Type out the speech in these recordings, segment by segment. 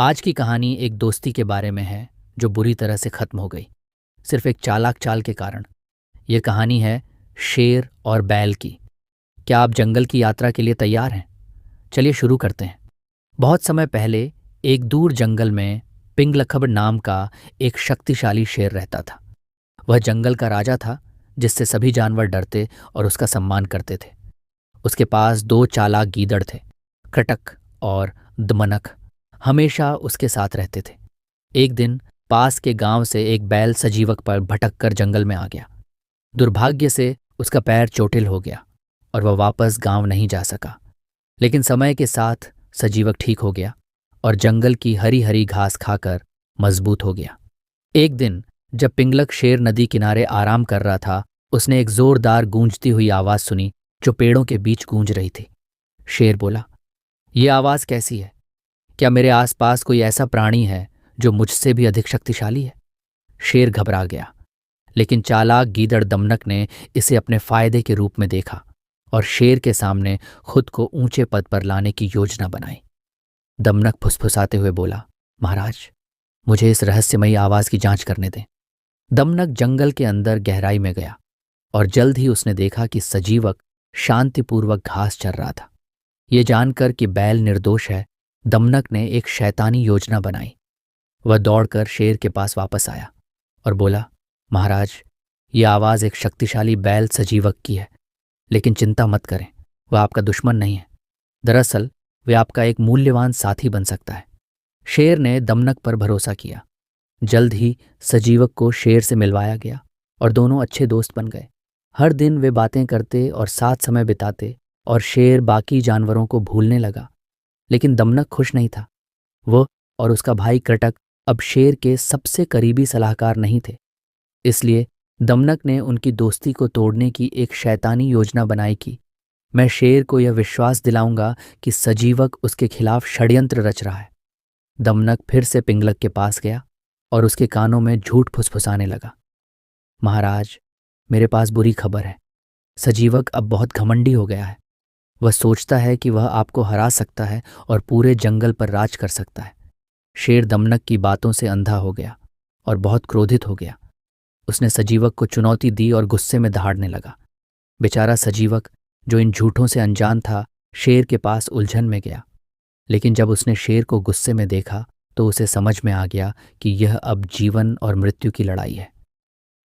आज की कहानी एक दोस्ती के बारे में है जो बुरी तरह से खत्म हो गई, सिर्फ एक चालाक चाल के कारण। यह कहानी है शेर और बैल की। क्या आप जंगल की यात्रा के लिए तैयार हैं? चलिए शुरू करते हैं। बहुत समय पहले एक दूर जंगल में पिंगलखब नाम का एक शक्तिशाली शेर रहता था। वह जंगल का राजा था, जिससे सभी जानवर डरते और उसका सम्मान करते थे। उसके पास दो चालाक गीदड़ थे, कृटक और दमनक, हमेशा उसके साथ रहते थे। एक दिन पास के गांव से एक बैल सजीवक पर भटक कर जंगल में आ गया। दुर्भाग्य से उसका पैर चोटिल हो गया और वह वापस गांव नहीं जा सका। लेकिन समय के साथ सजीवक ठीक हो गया और जंगल की हरी हरी घास खाकर मजबूत हो गया। एक दिन जब पिंगलक शेर नदी किनारे आराम कर रहा था, उसने एक जोरदार गूंजती हुई आवाज सुनी जो पेड़ों के बीच गूंज रही थी। शेर बोला, ये आवाज कैसी है? क्या मेरे आसपास कोई ऐसा प्राणी है जो मुझसे भी अधिक शक्तिशाली है? शेर घबरा गया, लेकिन चालाक गीदड़ दमनक ने इसे अपने फायदे के रूप में देखा और शेर के सामने खुद को ऊंचे पद पर लाने की योजना बनाई। दमनक फुसफुसाते हुए बोला, महाराज, मुझे इस रहस्यमयी आवाज की जांच करने दें। दमनक जंगल के अंदर गहराई में गया और जल्द ही उसने देखा कि सजीवक शांतिपूर्वक घास चर रहा था। ये जानकर कि बैल निर्दोष है, दमनक ने एक शैतानी योजना बनाई। वह दौड़कर शेर के पास वापस आया और बोला, महाराज, ये आवाज एक शक्तिशाली बैल सजीवक की है, लेकिन चिंता मत करें, वह आपका दुश्मन नहीं है। दरअसल वह आपका एक मूल्यवान साथी बन सकता है। शेर ने दमनक पर भरोसा किया। जल्द ही सजीवक को शेर से मिलवाया गया और दोनों अच्छे दोस्त बन गए। हर दिन वे बातें करते और साथ समय बिताते और शेर बाकी जानवरों को भूलने लगा। लेकिन दमनक खुश नहीं था। वह और उसका भाई कृटक अब शेर के सबसे करीबी सलाहकार नहीं थे। इसलिए दमनक ने उनकी दोस्ती को तोड़ने की एक शैतानी योजना बनाई कि मैं शेर को यह विश्वास दिलाऊंगा कि सजीवक उसके खिलाफ षड्यंत्र रच रहा है। दमनक फिर से पिंगलक के पास गया और उसके कानों में झूठ फुसफुसाने लगा। महाराज, मेरे पास बुरी खबर है। सजीवक अब बहुत घमंडी हो गया है। वह सोचता है कि वह आपको हरा सकता है और पूरे जंगल पर राज कर सकता है। शेर दमनक की बातों से अंधा हो गया और बहुत क्रोधित हो गया। उसने सजीवक को चुनौती दी और गुस्से में दहाड़ने लगा। बेचारा सजीवक, जो इन झूठों से अनजान था, शेर के पास उलझन में गया। लेकिन जब उसने शेर को गुस्से में देखा तो उसे समझ में आ गया कि यह अब जीवन और मृत्यु की लड़ाई है।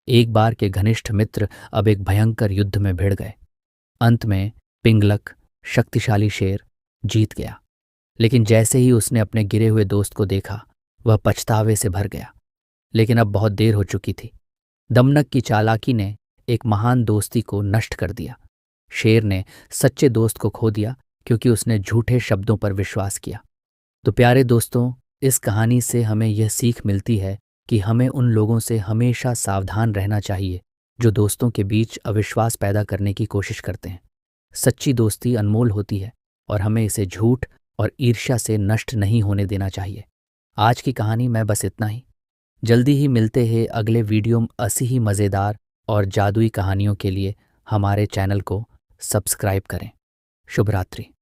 एक बार के घनिष्ठ मित्र अब एक भयंकर युद्ध में भिड़ गए। अंत में पिंगलक, शक्तिशाली शेर, जीत गया। लेकिन जैसे ही उसने अपने गिरे हुए दोस्त को देखा, वह पछतावे से भर गया। लेकिन अब बहुत देर हो चुकी थी। दमनक की चालाकी ने एक महान दोस्ती को नष्ट कर दिया। शेर ने सच्चे दोस्त को खो दिया क्योंकि उसने झूठे शब्दों पर विश्वास किया। तो प्यारे दोस्तों, इस कहानी से हमें यह सीख मिलती है कि हमें उन लोगों से हमेशा सावधान रहना चाहिए जो दोस्तों के बीच अविश्वास पैदा करने की कोशिश करते हैं। सच्ची दोस्ती अनमोल होती है और हमें इसे झूठ और ईर्ष्या से नष्ट नहीं होने देना चाहिए। आज की कहानी में बस इतना ही। जल्दी ही मिलते हैं अगले वीडियो में ऐसी ही मज़ेदार और जादुई कहानियों के लिए। हमारे चैनल को सब्सक्राइब करें। शुभ रात्रि।